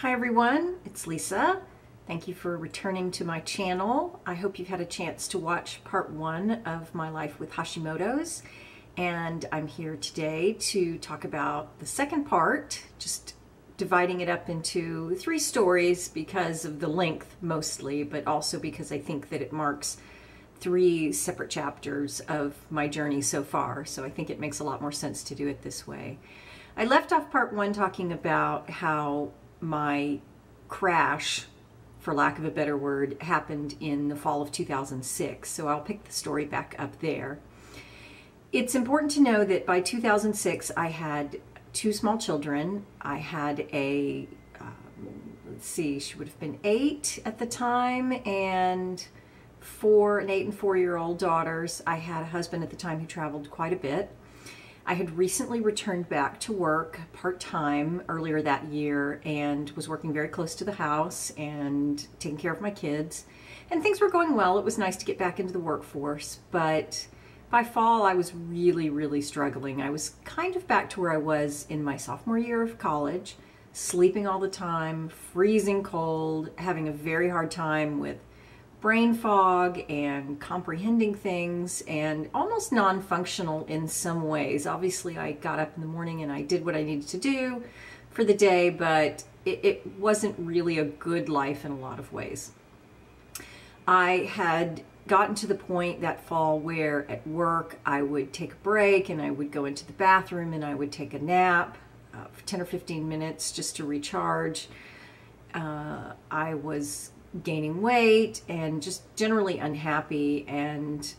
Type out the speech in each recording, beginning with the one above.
Hi everyone, it's Lisa. Thank you for returning to my channel. I hope you've had a chance to watch part one of my life with Hashimoto's, and I'm here today to talk about the second part, just dividing it up into 3 stories because of the length mostly, but also because I think that it marks 3 separate chapters of my journey so far, so I think it makes a lot more sense to do it this way. I left off part 1 talking about how my crash, for lack of a better word, happened in the fall of 2006. So I'll pick the story back up there. It's important to know that by 2006, I had 2 small children. I had a, let's see, she would have been 8 at the time, and an 8 and 4-year-old daughters. I had a husband at the time who traveled quite a bit. I had recently returned back to work part-time earlier that year and was working very close to the house and taking care of my kids. And things were going well. It was nice to get back into the workforce, but by fall I was really struggling. I was kind of back to where I was in my sophomore year of college, sleeping all the time, freezing cold, having a very hard time with brain fog and comprehending things, and almost non-functional in some ways. Obviously, I got up in the morning and I did what I needed to do for the day, but it wasn't really a good life in a lot of ways. I had gotten to the point that fall where at work I would take a break and I would go into the bathroom and I would take a nap for 10 or 15 minutes just to recharge. I was gaining weight and just generally unhappy, and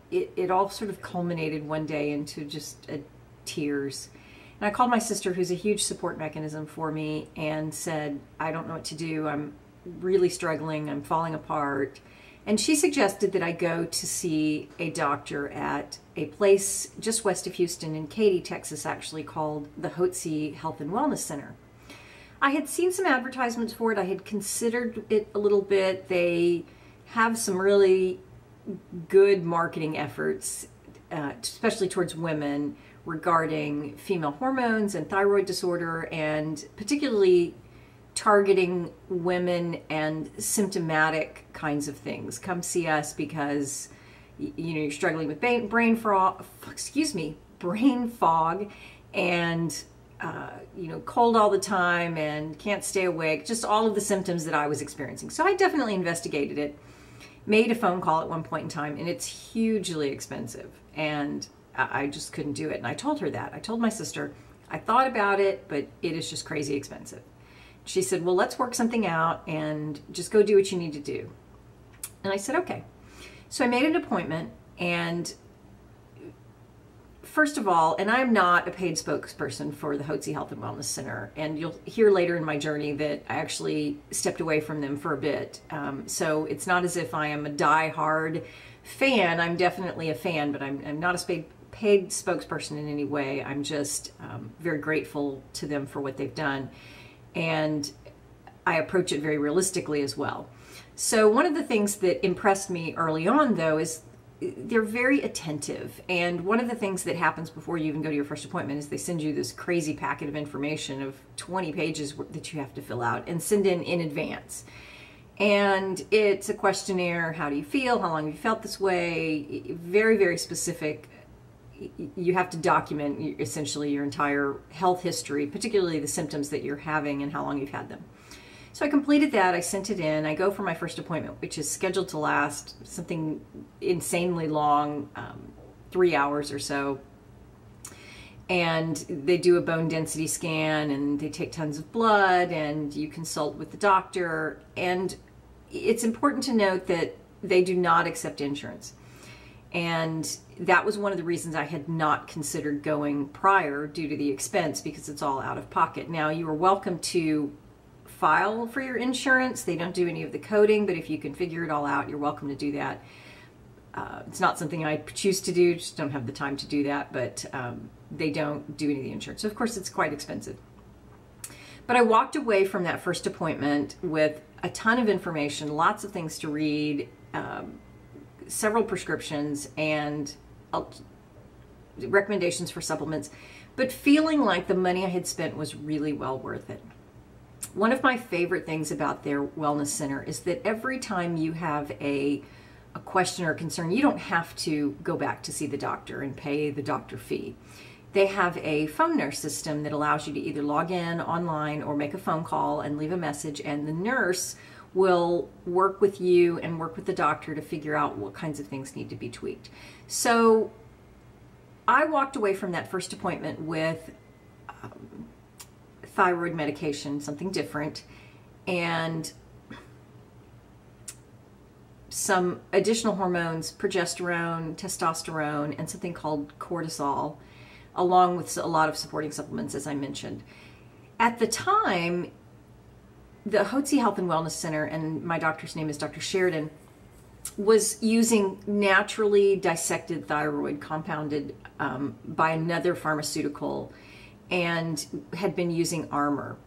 it all sort of culminated one day into just tears. And I called my sister, who's a huge support mechanism for me, and said, I don't know what to do. I'm really struggling. I'm falling apart. And she suggested that I go to see a doctor at a place just west of Houston in Katy, Texas, actually, called the Hotze Health and Wellness Center. I had seen some advertisements for it. I had considered it a little bit. They have some really good marketing efforts, especially towards women, regarding female hormones and thyroid disorder, and particularly targeting women and symptomatic kinds of things. Come see us because you're struggling with brain fog and cold all the time and can't stay awake, just all of the symptoms that I was experiencing. So I definitely investigated it, made a phone call at one point in time, and it's hugely expensive, and I just couldn't do it. And I told her that. I told my sister, I thought about it, but it is just crazy expensive. She said, well, let's work something out and just go do what you need to do. And I said, okay. So I made an appointment, and first of all, and I'm not a paid spokesperson for the Hotze Health and Wellness Center, and you'll hear later in my journey that I actually stepped away from them for a bit. So it's not as if I am a die-hard fan. I'm definitely a fan, but I'm not a paid spokesperson in any way. I'm just very grateful to them for what they've done, and I approach it very realistically as well. So one of the things that impressed me early on, though, is they're very attentive. And one of the things that happens before you even go to your first appointment is they send you this crazy packet of information of 20 pages that you have to fill out and send in advance. And it's a questionnaire. How do you feel? How long have you felt this way? Very specific. You have to document essentially your entire health history, particularly the symptoms that you're having and how long you've had them. So I completed that, I sent it in, I go for my first appointment, which is scheduled to last something insanely long, 3 hours or so. And they do a bone density scan, and they take tons of blood, and you consult with the doctor. And it's important to note that they do not accept insurance. And that was one of the reasons I had not considered going prior, due to the expense, because it's all out of pocket. Now, you are welcome to file for your insurance. They don't do any of the coding, but if you can figure it all out, you're welcome to do that. It's not something I choose to do, just don't have the time to do that, but they don't do any of the insurance. So of course it's quite expensive. But I walked away from that first appointment with a ton of information, lots of things to read, several prescriptions, and recommendations for supplements, but feeling like the money I had spent was really well worth it. One of my favorite things about their wellness center is that every time you have a question or concern, you don't have to go back to see the doctor and pay the doctor fee. They have a phone nurse system that allows you to either log in online or make a phone call and leave a message, and the nurse will work with you and work with the doctor to figure out what kinds of things need to be tweaked. So I walked away from that first appointment with thyroid medication, something different, and some additional hormones, progesterone, testosterone, and something called cortisol, along with a lot of supporting supplements, as I mentioned. At the time, the Hotze Health and Wellness Center, and my doctor's name is Dr. Sheridan, was using naturally dissected thyroid compounded by another pharmaceutical, and had been using Armour.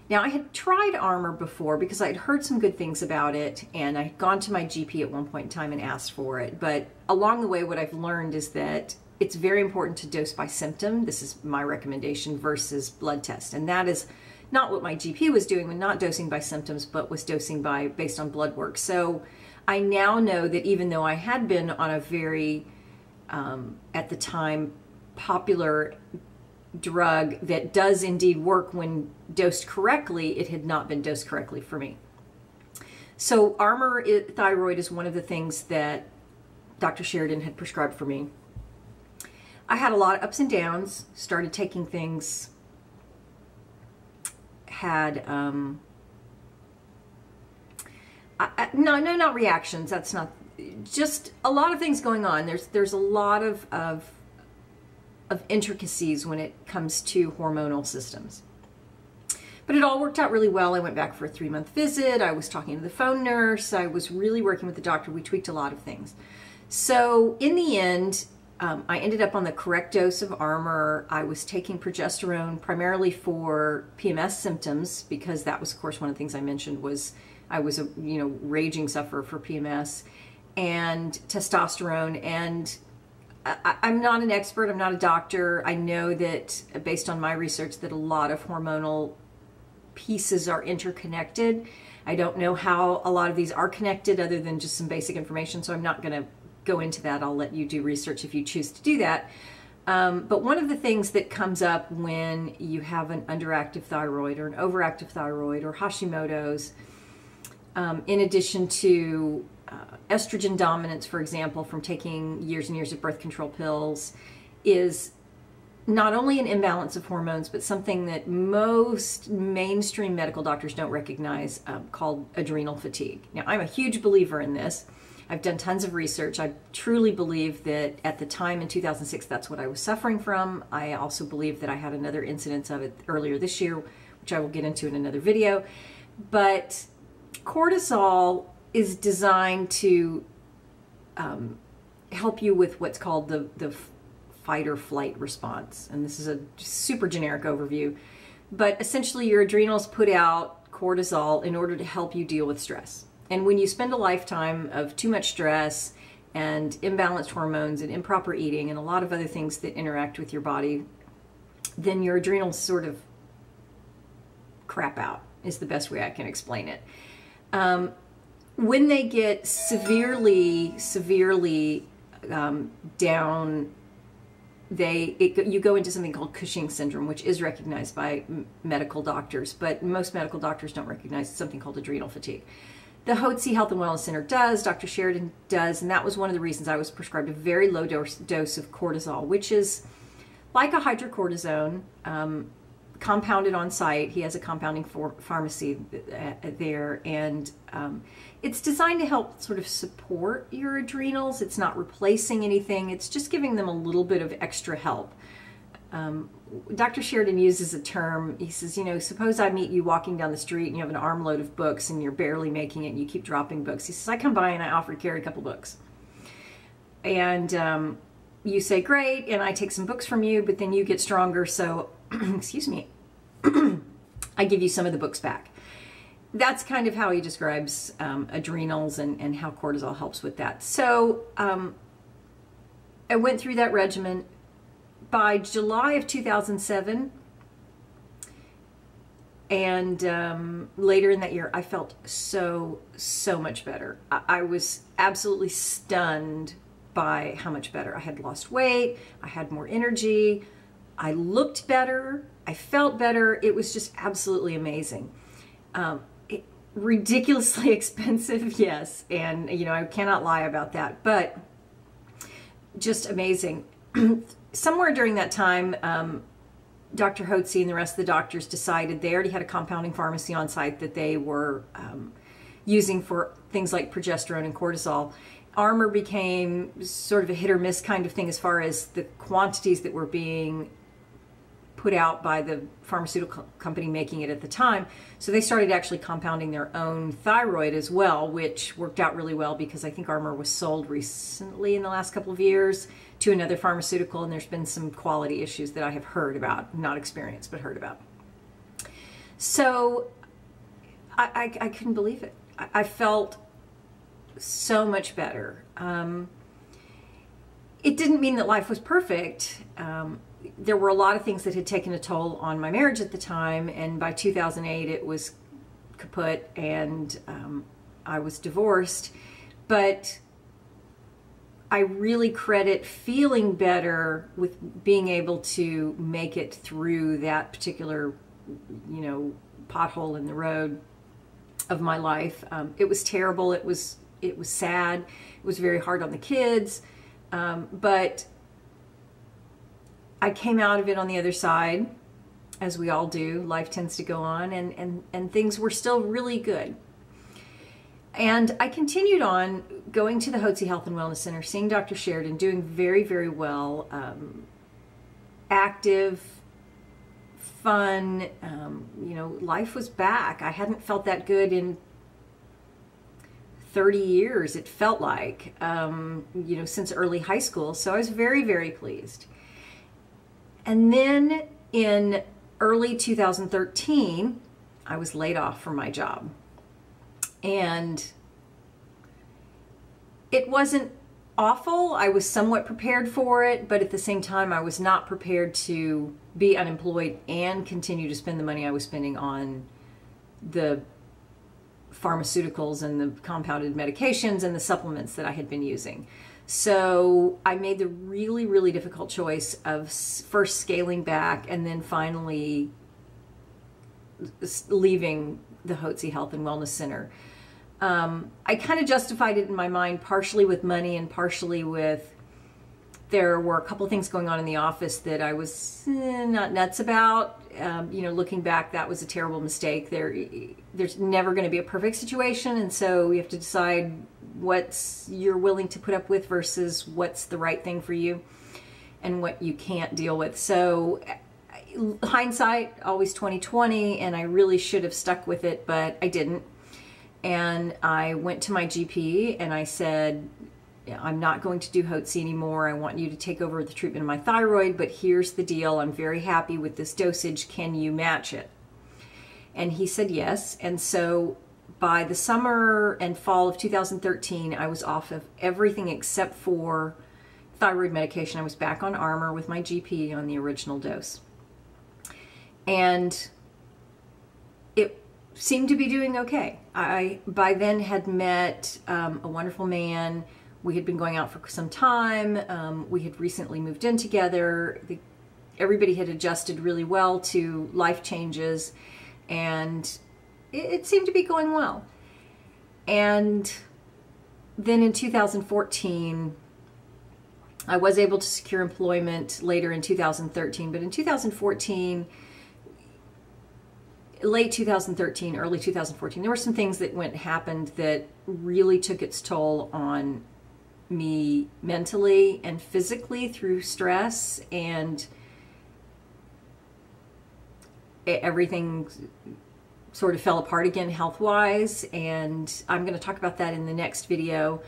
Now, I had tried Armour before because I had heard some good things about it, and I had gone to my GP at one point in time and asked for it. But along the way, what I've learned is that it's very important to dose by symptom. This is my recommendation versus blood test. And that is not what my GP was doing, not dosing by symptoms, but was dosing based on blood work. So I now know that even though I had been on a very, at the time, popular drug that does indeed work when dosed correctly, it had not been dosed correctly for me. So Armour thyroid is one of the things that Dr. Sheridan had prescribed for me. I had a lot of ups and downs, started taking things, had not reactions, that's not, just a lot of things going on. There's a lot of intricacies when it comes to hormonal systems. But it all worked out really well. I went back for a 3-month visit. I was talking to the phone nurse. I was really working with the doctor. We tweaked a lot of things. So in the end, I ended up on the correct dose of Armour. I was taking progesterone primarily for PMS symptoms, because that was, of course, one of the things I mentioned was I was a raging sufferer for PMS, and testosterone. And I'm not an expert. I'm not a doctor. I know that based on my research that a lot of hormonal pieces are interconnected. I don't know how a lot of these are connected other than just some basic information, so I'm not going to go into that. I'll let you do research if you choose to do that. But one of the things that comes up when you have an underactive thyroid or an overactive thyroid or Hashimoto's, in addition to estrogen dominance, for example, from taking years and years of birth control pills, is not only an imbalance of hormones, but something that most mainstream medical doctors don't recognize, called adrenal fatigue. Now, I'm a huge believer in this. I've done tons of research. I truly believe that at the time in 2006, that's what I was suffering from. I also believe that I had another incidence of it earlier this year, which I will get into in another video. But cortisol is designed to help you with what's called the fight or flight response. And this is a super generic overview. But essentially, your adrenals put out cortisol in order to help you deal with stress. And when you spend a lifetime of too much stress and imbalanced hormones and improper eating and a lot of other things that interact with your body, then your adrenals sort of crap out, is the best way I can explain it. When they get severely down, you go into something called Cushing syndrome, which is recognized by medical doctors, but most medical doctors don't recognize something called adrenal fatigue. The Hotze Health and Wellness Center does, Dr. Sheridan does, and that was one of the reasons I was prescribed a very low dose of cortisol, which is like a hydrocortisone, compounded on site. He has a compounding pharmacy there, and it's designed to help sort of support your adrenals. It's not replacing anything. It's just giving them a little bit of extra help. Dr. Sheridan uses a term. He says, suppose I meet you walking down the street and you have an armload of books and you're barely making it and you keep dropping books. He says, I come by and I offer to carry a couple books. And you say, great, and I take some books from you, but then you get stronger, so, excuse me, I give you some of the books back. That's kind of how he describes adrenals and how cortisol helps with that. So I went through that regimen. By July of 2007, And later in that year, I felt so much better. I was absolutely stunned by how much better. I had lost weight, I had more energy, I looked better, I felt better. It was just absolutely amazing. Ridiculously expensive, yes, and you know, I cannot lie about that, but just amazing. Somewhere during that time, Dr. Hotze and the rest of the doctors decided they already had a compounding pharmacy on site that they were using for things like progesterone and cortisol. Armour became sort of a hit or miss kind of thing as far as the quantities that were being put out by the pharmaceutical company making it at the time. So they started actually compounding their own thyroid as well, which worked out really well because I think Armour was sold recently in the last couple of years to another pharmaceutical, and there's been some quality issues that I have heard about, not experienced, but heard about. So I couldn't believe it. I felt so much better. It didn't mean that life was perfect. There were a lot of things that had taken a toll on my marriage at the time, and by 2008 it was kaput, and I was divorced. But I really credit feeling better with being able to make it through that particular, you know, pothole in the road of my life. It was terrible. It was sad. It was very hard on the kids. But I came out of it on the other side, as we all do. Life tends to go on, and things were still really good. And I continued on going to the Hotze Health and Wellness Center, seeing Dr. Sheridan, doing very, very well, active, fun, you know, life was back. I hadn't felt that good in 30 years, it felt like, you know, since early high school. So I was very, very pleased. And then in early 2013, I was laid off from my job. And it wasn't awful. I was somewhat prepared for it, but at the same time, I was not prepared to be unemployed and continue to spend the money I was spending on the pharmaceuticals and the compounded medications and the supplements that I had been using. So I made the really, really difficult choice of first scaling back and then finally leaving the Hotze Health and Wellness Center. I kind of justified it in my mind, partially with money and partially with, there were a couple of things going on in the office that I was not nuts about. You know, looking back, that was a terrible mistake. There's never going to be a perfect situation, and so you have to decide what's you're willing to put up with versus what's the right thing for you and what you can't deal with. So hindsight, always 20/20, and I really should have stuck with it, but I didn't. And I went to my GP and I said, I'm not going to do Hotze anymore. I want you to take over the treatment of my thyroid, but here's the deal. I'm very happy with this dosage. Can you match it? And he said yes. And so by the summer and fall of 2013, I was off of everything except for thyroid medication. I was back on Armour with my GP on the original dose. And it seemed to be doing okay. I by then had met a wonderful man. We had been going out for some time. We had recently moved in together. Everybody had adjusted really well to life changes, and it seemed to be going well. And then in 2014, I was able to secure employment later in 2013, but in 2014, late 2013, early 2014, there were some things that happened that really took its toll on me mentally and physically through stress, and everything sort of fell apart again health-wise, and I'm going to talk about that in the next video.